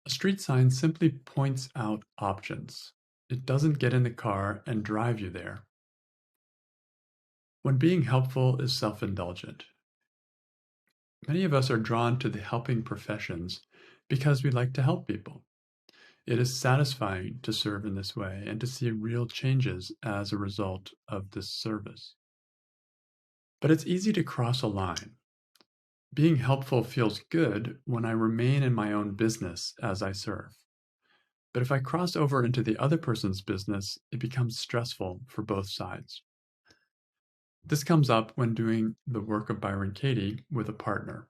A street sign simply points out options. It doesn't get in the car and drive you there. When being helpful is self-indulgent. Many of us are drawn to the helping professions because we like to help people. It is satisfying to serve in this way and to see real changes as a result of this service. But it's easy to cross a line. Being helpful feels good when I remain in my own business as I serve. But if I cross over into the other person's business, it becomes stressful for both sides. This comes up when doing the work of Byron Katie with a partner.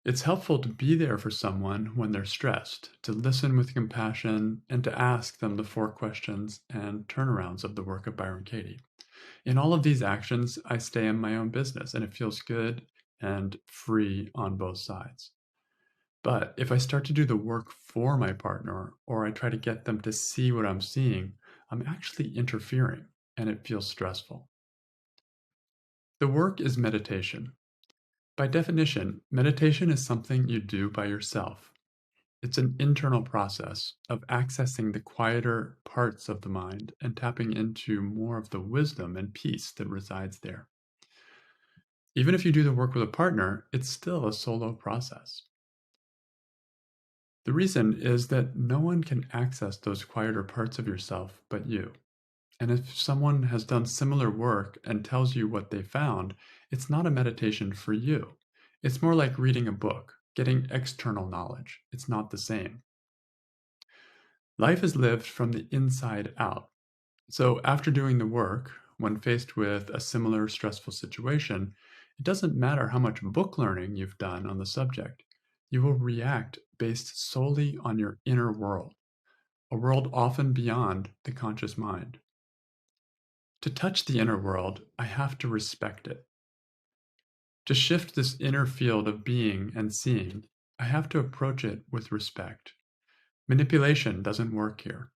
It's helpful to be there for someone when they're stressed, to listen with compassion, and to ask them the 4 questions and turnarounds of the work of Byron Katie. In all of these actions, I stay in my own business, and it feels good and free on both sides. But if I start to do the work for my partner, or I try to get them to see what I'm seeing, I'm actually interfering, and it feels stressful. The work is meditation. By definition, meditation is something you do by yourself. It's an internal process of accessing the quieter parts of the mind and tapping into more of the wisdom and peace that resides there. Even if you do the work with a partner, it's still a solo process. The reason is that no one can access those quieter parts of yourself but you. And if someone has done similar work and tells you what they found, it's not a meditation for you. It's more like reading a book, getting external knowledge. It's not the same. Life is lived from the inside out. So after doing the work, when faced with a similar stressful situation, it doesn't matter how much book learning you've done on the subject. You will react based solely on your inner world, a world often beyond the conscious mind. To touch the inner world, I have to respect it. To shift this inner field of being and seeing, I have to approach it with respect. Manipulation doesn't work here.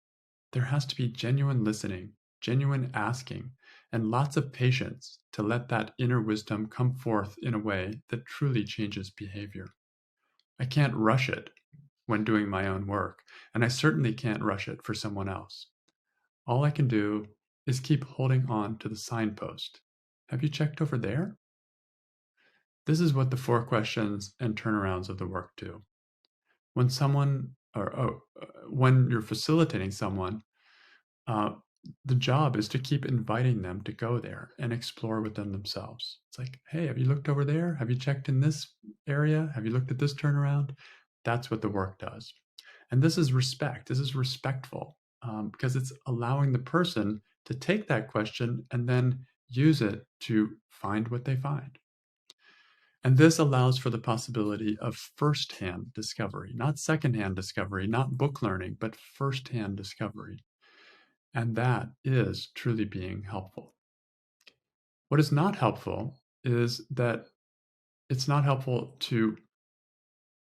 There has to be genuine listening, genuine asking, and lots of patience to let that inner wisdom come forth in a way that truly changes behavior. I can't rush it when doing my own work, and I certainly can't rush it for someone else. All I can do is keep holding on to the signpost. Have you checked over there? This is what the 4 questions and turnarounds of the work do. When someone, when you're facilitating someone, uh, the job is to keep inviting them to go there and explore within themselves. It's like, hey, have you looked over there? Have you checked in this area? Have you looked at this turnaround? That's what the work does. And this is respect. This is respectful because it's allowing the person to take that question and then use it to find what they find. And this allows for the possibility of firsthand discovery, not secondhand discovery, not book learning, but firsthand discovery. And that is truly being helpful. What is not helpful is that it's not helpful to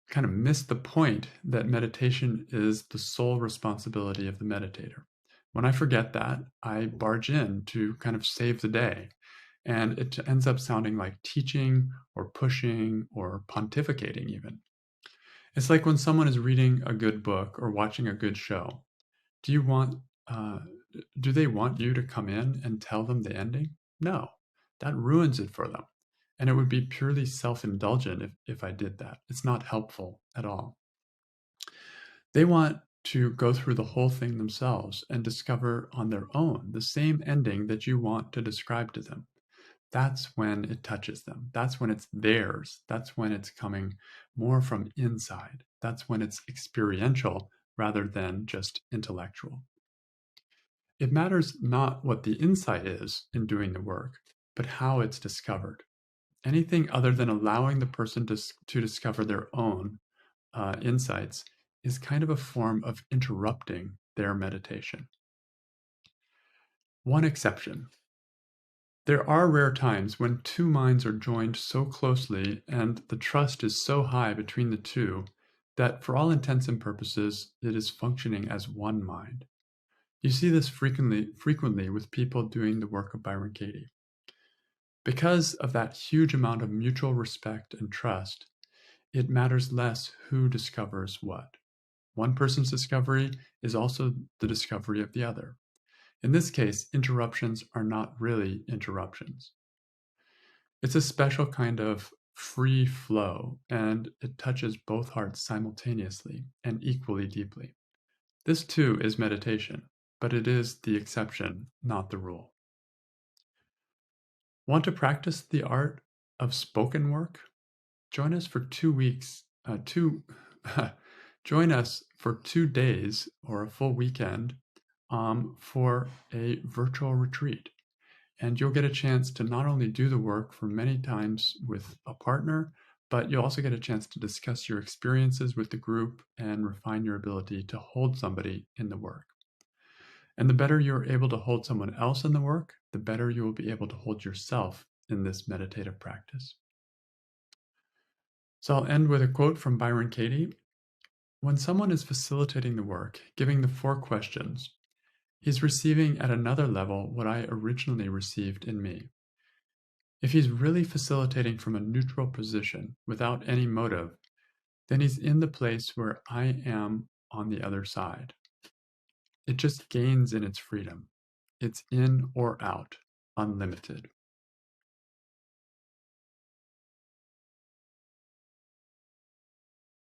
kind of miss the point that meditation is the sole responsibility of the meditator. When I forget that, I barge in to kind of save the day. And it ends up sounding like teaching or pushing or pontificating, even. It's like when someone is reading a good book or watching a good show. Do you want, uh, do they want you to come in and tell them the ending? No, that ruins it for them. And it would be purely self-indulgent if I did that. It's not helpful at all. They want to go through the whole thing themselves and discover on their own the same ending that you want to describe to them. That's when it touches them. That's when it's theirs. That's when it's coming more from inside. That's when it's experiential rather than just intellectual. It matters not what the insight is in doing the work, but how it's discovered. Anything other than allowing the person to discover their own insights is kind of a form of interrupting their meditation. One exception. There are rare times when 2 minds are joined so closely and the trust is so high between the 2 that for all intents and purposes, it is functioning as one mind. You see this frequently with people doing the work of Byron Katie. Because of that huge amount of mutual respect and trust, it matters less who discovers what. One person's discovery is also the discovery of the other. In this case, interruptions are not really interruptions. It's a special kind of free flow, and it touches both hearts simultaneously and equally deeply. This too is meditation, but it is the exception, not the rule. Want to practice the art of spoken work? Join us for 2 weeks, join us for 2 days or a full weekend for a virtual retreat. And you'll get a chance to not only do the work for many times with a partner, but you'll also get a chance to discuss your experiences with the group and refine your ability to hold somebody in the work. And the better you're able to hold someone else in the work, the better you will be able to hold yourself in this meditative practice. So I'll end with a quote from Byron Katie. When someone is facilitating the work, giving the 4 questions, he's receiving at another level what I originally received in me. If he's really facilitating from a neutral position without any motive, then he's in the place where I am on the other side. It just gains in its freedom. It's in or out, unlimited.